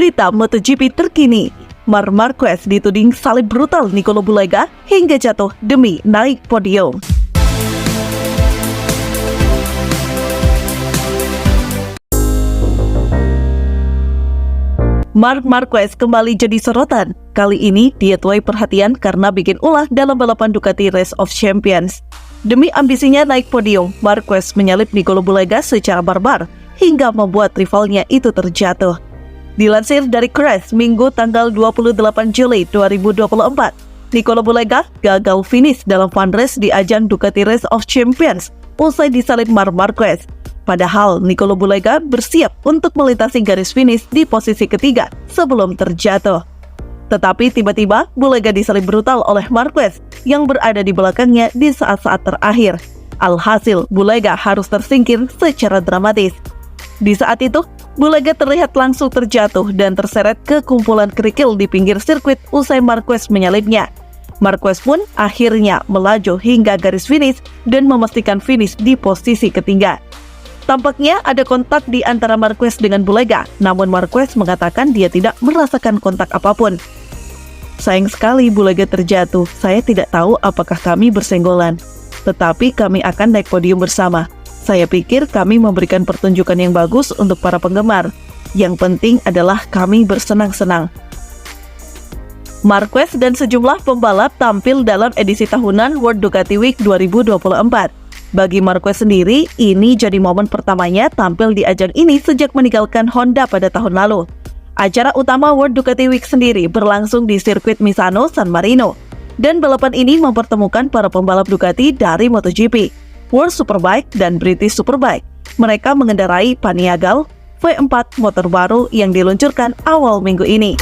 Berita MotoGP terkini, Marc Marquez dituding salib brutal Nicolo Bulega hingga jatuh demi naik podium. Marc Marquez kembali jadi sorotan. Kali ini dia tuai perhatian karena bikin ulah dalam balapan Ducati Race of Champions. Demi ambisinya naik podium, Marquez menyalip Nicolo Bulega secara barbar hingga membuat rivalnya itu terjatuh. Dilansir dari Crash, Minggu tanggal 28 Juli 2024, Nicolo Bulega gagal finish dalam fun race di ajang Ducati Race of Champions usai disalip Marc Marquez. Padahal Nicolo Bulega bersiap untuk melintasi garis finish di posisi ketiga sebelum terjatuh. Tetapi tiba-tiba Bulega disalip brutal oleh Marquez yang berada di belakangnya di saat-saat terakhir. Alhasil Bulega harus tersingkir secara dramatis. Di saat itu, Bulega terlihat langsung terjatuh dan terseret ke kumpulan kerikil di pinggir sirkuit usai Marquez menyalipnya. Marquez pun akhirnya melaju hingga garis finish dan memastikan finish di posisi ketiga. Tampaknya ada kontak di antara Marquez dengan Bulega, namun Marquez mengatakan dia tidak merasakan kontak apapun. Sayang sekali Bulega terjatuh, saya tidak tahu apakah kami bersenggolan, tetapi kami akan naik podium bersama. Saya pikir kami memberikan pertunjukan yang bagus untuk para penggemar. Yang penting adalah kami bersenang-senang. Marquez dan sejumlah pembalap tampil dalam edisi tahunan World Ducati Week 2024. Bagi Marquez sendiri, ini jadi momen pertamanya tampil di ajang ini sejak meninggalkan Honda pada tahun lalu. Acara utama World Ducati Week sendiri berlangsung di sirkuit Misano, San Marino. Dan balapan ini mempertemukan para pembalap Ducati dari MotoGP, World Superbike, dan British Superbike. Mereka mengendarai Panigale V4 motor baru yang diluncurkan awal minggu ini.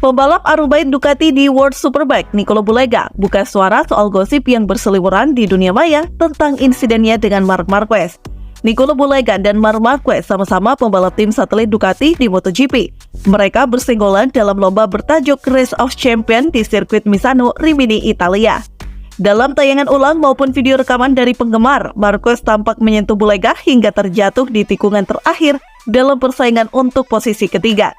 Pembalap Arubain Ducati di World Superbike, Nicolo Bulega, buka suara soal gosip yang berseliweran di dunia maya tentang insidennya dengan Marc Marquez. Nicolo Bulega dan Marc Marquez sama-sama pembalap tim satelit Ducati di MotoGP. Mereka bersenggolan dalam lomba bertajuk Race of Champions di sirkuit Misano, Rimini, Italia. Dalam tayangan ulang maupun video rekaman dari penggemar, Marquez tampak menyentuh Bulega hingga terjatuh di tikungan terakhir dalam persaingan untuk posisi ketiga.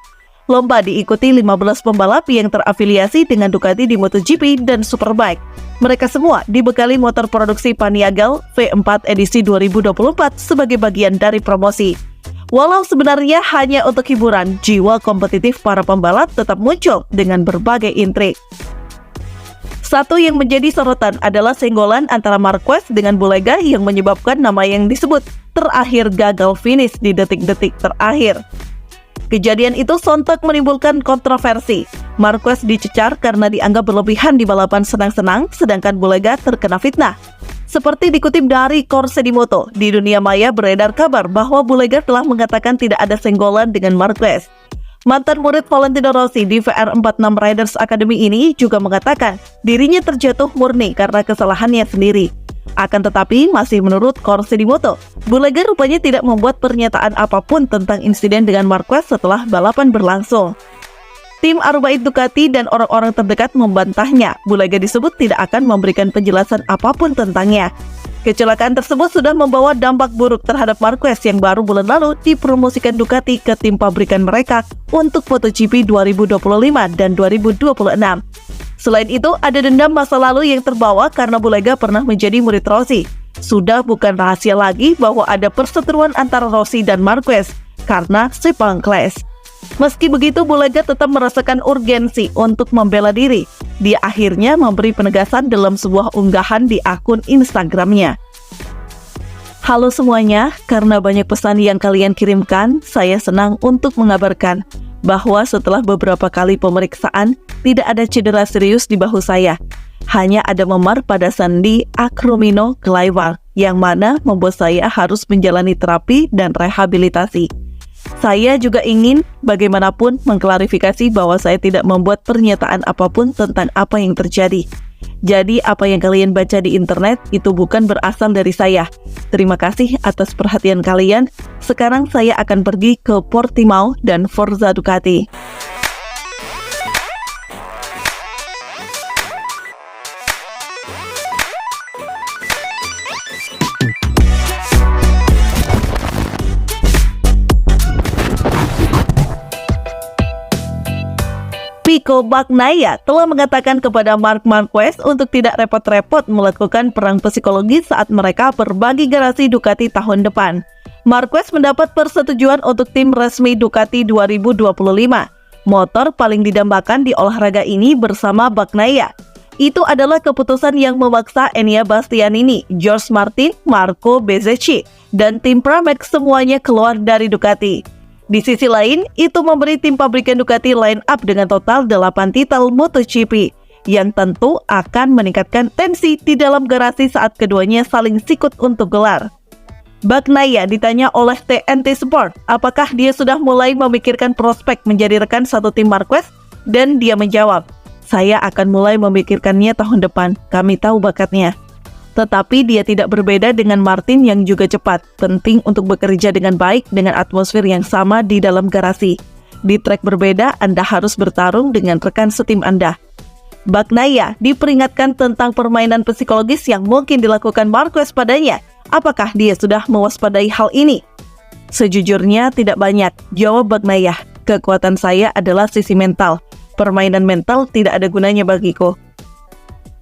Lomba diikuti 15 pembalap yang terafiliasi dengan Ducati di MotoGP dan Superbike. Mereka semua dibekali motor produksi Panigale V4 edisi 2024 sebagai bagian dari promosi. Walau sebenarnya hanya untuk hiburan, jiwa kompetitif para pembalap tetap muncul dengan berbagai intrik. Satu yang menjadi sorotan adalah senggolan antara Marquez dengan Bulega yang menyebabkan nama yang disebut terakhir gagal finish di detik-detik terakhir. Kejadian itu sontak menimbulkan kontroversi. Marquez dicecar karena dianggap berlebihan di balapan senang-senang, sedangkan Bulega terkena fitnah. Seperti dikutip dari Corse di Moto, di dunia maya beredar kabar bahwa Bulega telah mengatakan tidak ada senggolan dengan Marquez. Mantan murid Valentino Rossi di VR46 Riders Academy ini juga mengatakan dirinya terjatuh murni karena kesalahannya sendiri. Akan tetapi, masih menurut Corse di Moto, Bulega rupanya tidak membuat pernyataan apapun tentang insiden dengan Marquez setelah balapan berlangsung. Tim Arubain Ducati dan orang-orang terdekat membantahnya. Bulega disebut tidak akan memberikan penjelasan apapun tentangnya. Kecelakaan tersebut sudah membawa dampak buruk terhadap Marquez yang baru bulan lalu dipromosikan Ducati ke tim pabrikan mereka untuk MotoGP 2025 dan 2026. Selain itu, ada dendam masa lalu yang terbawa karena Bulega pernah menjadi murid Rossi. Sudah bukan rahasia lagi bahwa ada perseteruan antara Rossi dan Marquez karena Sepang Clash. Meski begitu, Bulega tetap merasakan urgensi untuk membela diri. Dia akhirnya memberi penegasan dalam sebuah unggahan di akun Instagramnya. Halo semuanya, karena banyak pesan yang kalian kirimkan, saya senang untuk mengabarkan bahwa setelah beberapa kali pemeriksaan, tidak ada cedera serius di bahu saya. Hanya ada memar pada sendi acromioclavian, yang mana membuat saya harus menjalani terapi dan rehabilitasi. Saya juga ingin bagaimanapun mengklarifikasi bahwa saya tidak membuat pernyataan apapun tentang apa yang terjadi. Jadi apa yang kalian baca di internet itu bukan berasal dari saya. Terima kasih atas perhatian kalian. Sekarang saya akan pergi ke Portimao dan Forza Ducati. Pecco Bagnaia telah mengatakan kepada Marc Marquez untuk tidak repot-repot melakukan perang psikologi saat mereka berbagi garasi Ducati tahun depan. Marquez mendapat persetujuan untuk tim resmi Ducati 2025. Motor paling didambakan di olahraga ini bersama Bagnaia. Itu adalah keputusan yang memaksa Enea Bastianini, George Martin, Marco Bezzecchi, dan tim Pramac semuanya keluar dari Ducati. Di sisi lain, itu memberi tim pabrikan Ducati line up dengan total 8 titel MotoGP, yang tentu akan meningkatkan tensi di dalam garasi saat keduanya saling sikut untuk gelar. Bagnaia ditanya oleh TNT Sport apakah dia sudah mulai memikirkan prospek menjadi rekan satu tim Marquez, dan dia menjawab, "Saya akan mulai memikirkannya tahun depan, kami tahu bakatnya." Tetapi dia tidak berbeda dengan Martin yang juga cepat. Penting untuk bekerja dengan baik dengan atmosfer yang sama di dalam garasi. Di trek berbeda, Anda harus bertarung dengan rekan setim Anda. Bagnaia diperingatkan tentang permainan psikologis yang mungkin dilakukan Marquez padanya. Apakah dia sudah mewaspadai hal ini? Sejujurnya tidak banyak, jawab Bagnaia. Kekuatan saya adalah sisi mental. Permainan mental tidak ada gunanya bagiku.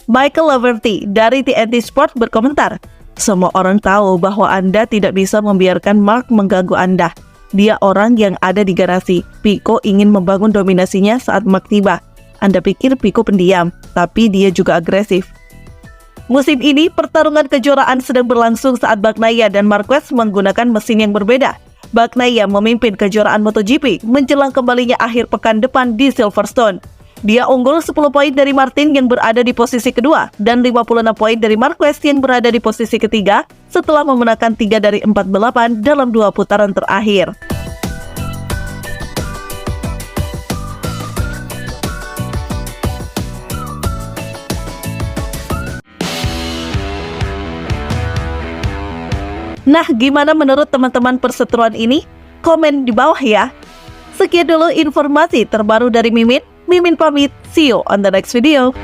Michael Laverty dari TNT Sport berkomentar, "Semua orang tahu bahwa Anda tidak bisa membiarkan Marc mengganggu Anda. Dia orang yang ada di garasi. Pecco ingin membangun dominasinya saat Marc tiba. Anda pikir Pecco pendiam, tapi dia juga agresif." Musim ini, pertarungan kejuaraan sedang berlangsung saat Bagnaia dan Marquez menggunakan mesin yang berbeda. Bagnaia memimpin kejuaraan MotoGP menjelang kembalinya akhir pekan depan di Silverstone. Dia unggul 10 poin dari Martin yang berada di posisi kedua dan 56 poin dari Marquez yang berada di posisi ketiga setelah memenangkan 3 dari 4 balapan dalam 2 putaran terakhir. Nah, gimana menurut teman-teman perseteruan ini? Komen di bawah ya. Sekian dulu informasi terbaru dari Mimin. Mimin pamit, see you on the next video.